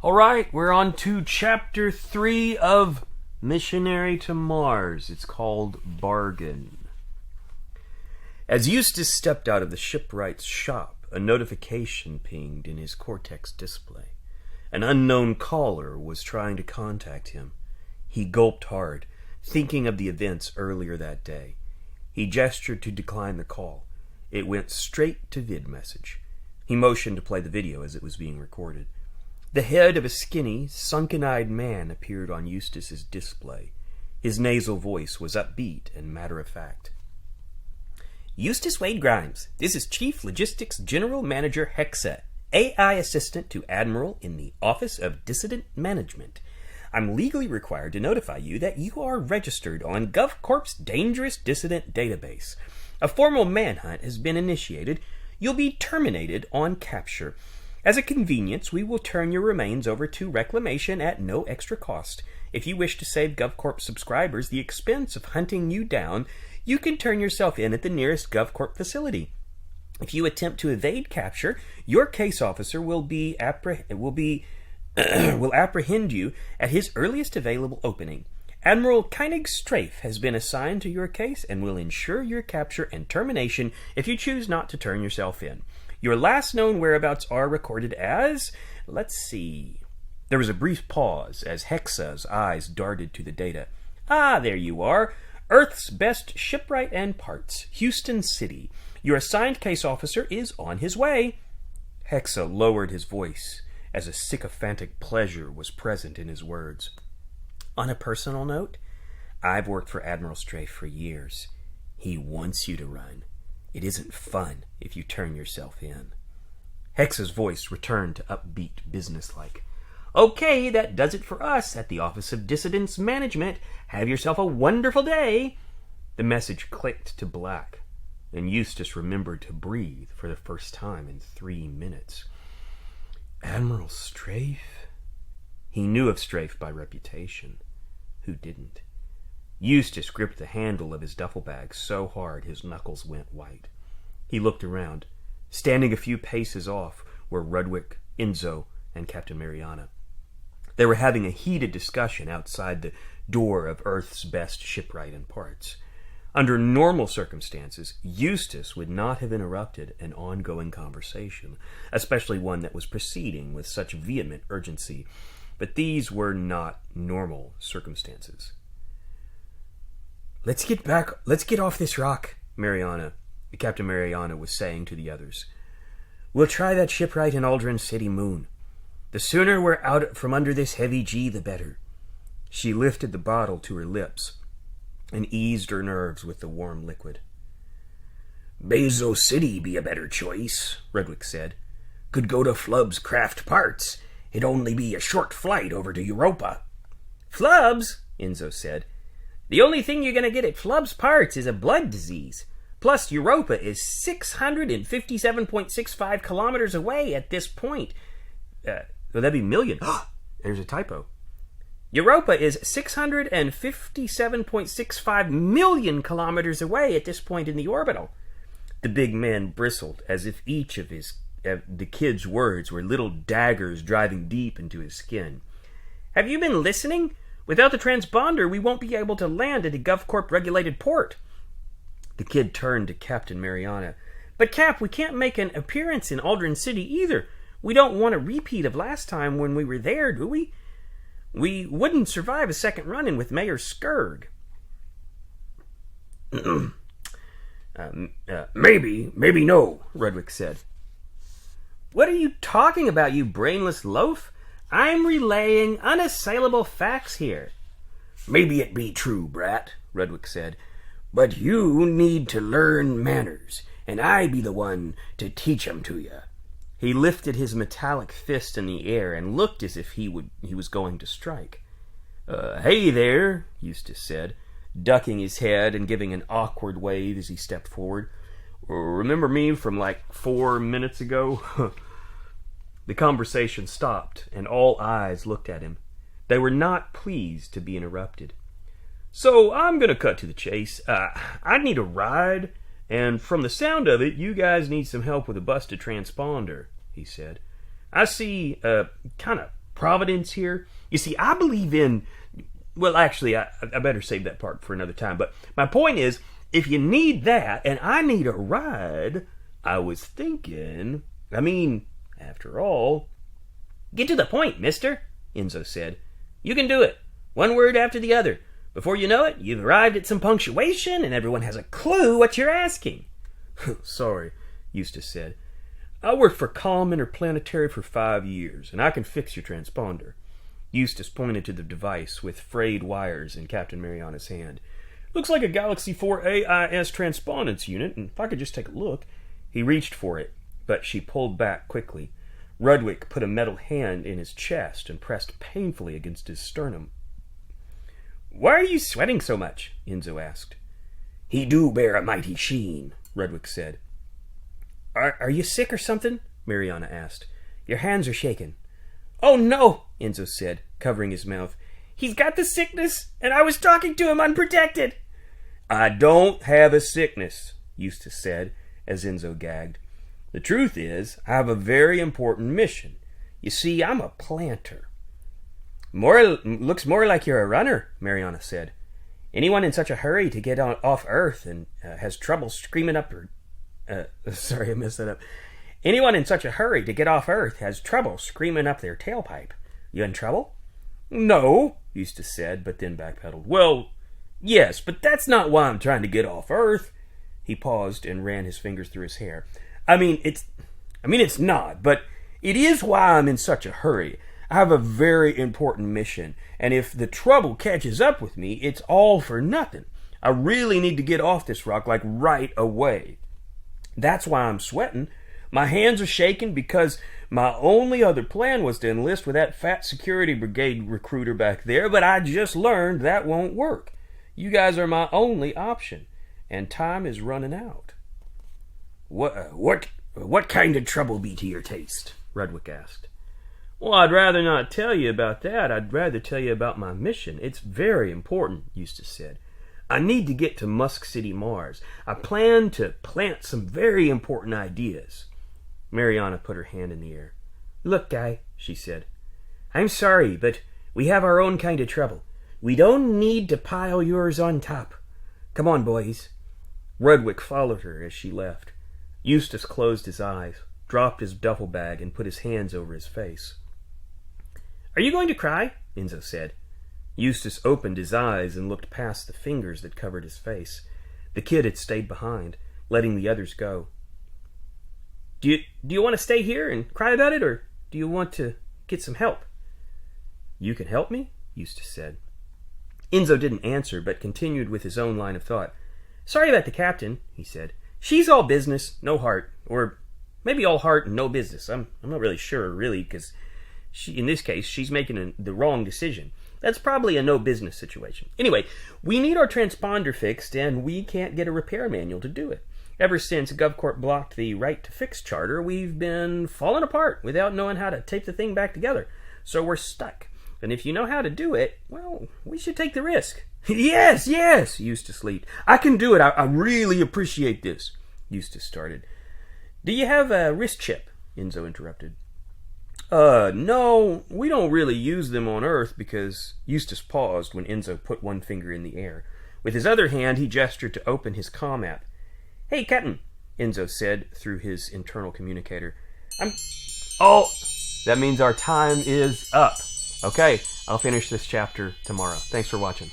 All right, we're on to Chapter 3 of Missionary to Mars. It's called Bargain. As Eustace stepped out of the shipwright's shop, a notification pinged in his Cortex display. An unknown caller was trying to contact him. He gulped hard, thinking of the events earlier that day. He gestured to decline the call. It went straight to VidMessage. He motioned to play the video as it was being recorded. The head of a skinny, sunken-eyed man appeared on Eustace's display. His nasal voice was upbeat and matter-of-fact. Eustace Wade Grimes, this is Chief Logistics General Manager Hexa, AI Assistant to Admiral in the Office of Dissident Management. I'm legally required to notify you that you are registered on GovCorp's Dangerous Dissident Database. A formal manhunt has been initiated. You'll be terminated on capture. As a convenience, we will turn your remains over to reclamation at no extra cost. If you wish to save GovCorp subscribers the expense of hunting you down, you can turn yourself in at the nearest GovCorp facility. If you attempt to evade capture, your case officer will apprehend you at his earliest available opening. Admiral Koenig Strafe has been assigned to your case and will ensure your capture and termination if you choose not to turn yourself in. Your last known whereabouts are recorded as... Let's see. There was a brief pause as Hexa's eyes darted to the data. Ah, there you are. Earth's best shipwright and parts, Houston City. Your assigned case officer is on his way. Hexa lowered his voice as a sycophantic pleasure was present in his words. On a personal note, I've worked for Admiral Strafe for years. He wants you to run. It isn't fun if you turn yourself in. Hexa's voice returned to upbeat businesslike. Okay, that does it for us at the Office of Dissidence Management. Have yourself a wonderful day. The message clicked to black, and Eustace remembered to breathe for the first time in 3 minutes. Admiral Strafe? He knew of Strafe by reputation. Who didn't? Eustace gripped the handle of his duffel bag so hard his knuckles went white. He looked around. Standing a few paces off were Rudwick, Enzo, and Captain Mariana. They were having a heated discussion outside the door of Earth's best shipwright and parts. Under normal circumstances, Eustace would not have interrupted an ongoing conversation, especially one that was proceeding with such vehement urgency. But these were not normal circumstances. Let's get off this rock, Captain Mariana was saying to the others. We'll try that shipwright in Aldrin City Moon. The sooner we're out from under this heavy G, the better. She lifted the bottle to her lips and eased her nerves with the warm liquid. Bezo City be a better choice, Rudwick said. Could go to Flubb's Craft Parts. It'd only be a short flight over to Europa. Flubb's, Enzo said. The only thing you're going to get at Flubb's Parts is a blood disease. Plus, Europa is 657.65 kilometers away at this point. Well, that'd be million. There's a typo. Europa is 657.65 million kilometers away at this point in the orbital. The big man bristled as if each of the kid's words were little daggers driving deep into his skin. Have you been listening? Without the transponder, we won't be able to land at a GovCorp-regulated port. The kid turned to Captain Mariana. But, Cap, we can't make an appearance in Aldrin City either. We don't want a repeat of last time when we were there, do we? We wouldn't survive a second run-in with Mayor Skurg. Maybe no, Rudwick said. What are you talking about, you brainless loaf? I'm relaying unassailable facts here. Maybe it be true, brat, Rudwick said, but you need to learn manners, and I be the one to teach 'em to you. He lifted his metallic fist in the air and looked as if he was going to strike. Hey there, Eustace said, ducking his head and giving an awkward wave as he stepped forward. Remember me from like 4 minutes ago? The conversation stopped, and all eyes looked at him. They were not pleased to be interrupted. So I'm going to cut to the chase. I need a ride, and from the sound of it, you guys need some help with a busted transponder, he said. I see a kind of providence here. You see, I believe in... Well, actually, I better save that part for another time. But my point is, if you need that and I need a ride, I was thinking... after all... Get to the point, mister, Enzo said. You can do it. One word after the other. Before you know it, you've arrived at some punctuation and everyone has a clue what you're asking. Sorry, Eustace said. I worked for Calm Interplanetary for 5 years, and I can fix your transponder. Eustace pointed to the device with frayed wires in Captain Mariana's hand. Looks like a Galaxy 4 AIS transpondence unit, and if I could just take a look. He reached for it, but she pulled back quickly. Rudwick put a metal hand in his chest and pressed painfully against his sternum. Why are you sweating so much? Enzo asked. He do bear a mighty sheen, Rudwick said. Are you sick or something? Mariana asked. Your hands are shaking. Oh no, Enzo said, covering his mouth. He's got the sickness, and I was talking to him unprotected. I don't have a sickness, Eustace said, as Enzo gagged. The truth is, I have a very important mission. You see, I'm a planter. Looks more like you're a runner, Mariana said. Anyone in such a hurry to get off Earth and has trouble screaming up her... sorry, I messed that up. Anyone in such a hurry to get off Earth has trouble screaming up their tailpipe. You in trouble? No, Eustace said, but then backpedaled. Well, yes, but that's not why I'm trying to get off Earth. He paused and ran his fingers through his hair. It's not, but it is why I'm in such a hurry. I have a very important mission, and if the trouble catches up with me, it's all for nothing. I really need to get off this rock, like right away. That's why I'm sweating. My hands are shaking because my only other plan was to enlist with that fat security brigade recruiter back there, but I just learned that won't work. You guys are my only option, and time is running out. What kind of trouble be to your taste? Rudwick asked. Well, I'd rather not tell you about that. I'd rather tell you about my mission. It's very important, Eustace said. I need to get to Musk City, Mars. I plan to plant some very important ideas. Mariana put her hand in the air. Look, Guy, she said. I'm sorry, but we have our own kind of trouble. We don't need to pile yours on top. Come on, boys. Rudwick followed her as she left. Eustace closed his eyes, dropped his duffel bag, and put his hands over his face. Are you going to cry? Enzo said. Eustace opened his eyes and looked past the fingers that covered his face. The kid had stayed behind, letting the others go. Do you want to stay here and cry about it, or do you want to get some help? You can help me? Eustace said. Enzo didn't answer, but continued with his own line of thought. Sorry about the captain, he said. She's all business, no heart. Or maybe all heart and no business. I'm not really sure, really, because in this case, she's making the wrong decision. That's probably a no business situation. Anyway, we need our transponder fixed, and we can't get a repair manual to do it. Ever since GovCorp blocked the right to fix charter, we've been falling apart without knowing how to tape the thing back together. So we're stuck. And if you know how to do it, well, we should take the risk. Yes, Eustace leaped. I can do it. I really appreciate this. Eustace started. Do you have a wrist chip? Enzo interrupted. No, we don't really use them on Earth because... Eustace paused when Enzo put one finger in the air. With his other hand, he gestured to open his comm app. Hey, Captain, Enzo said through his internal communicator. Oh, that means our time is up. Okay, I'll finish this chapter tomorrow. Thanks for watching.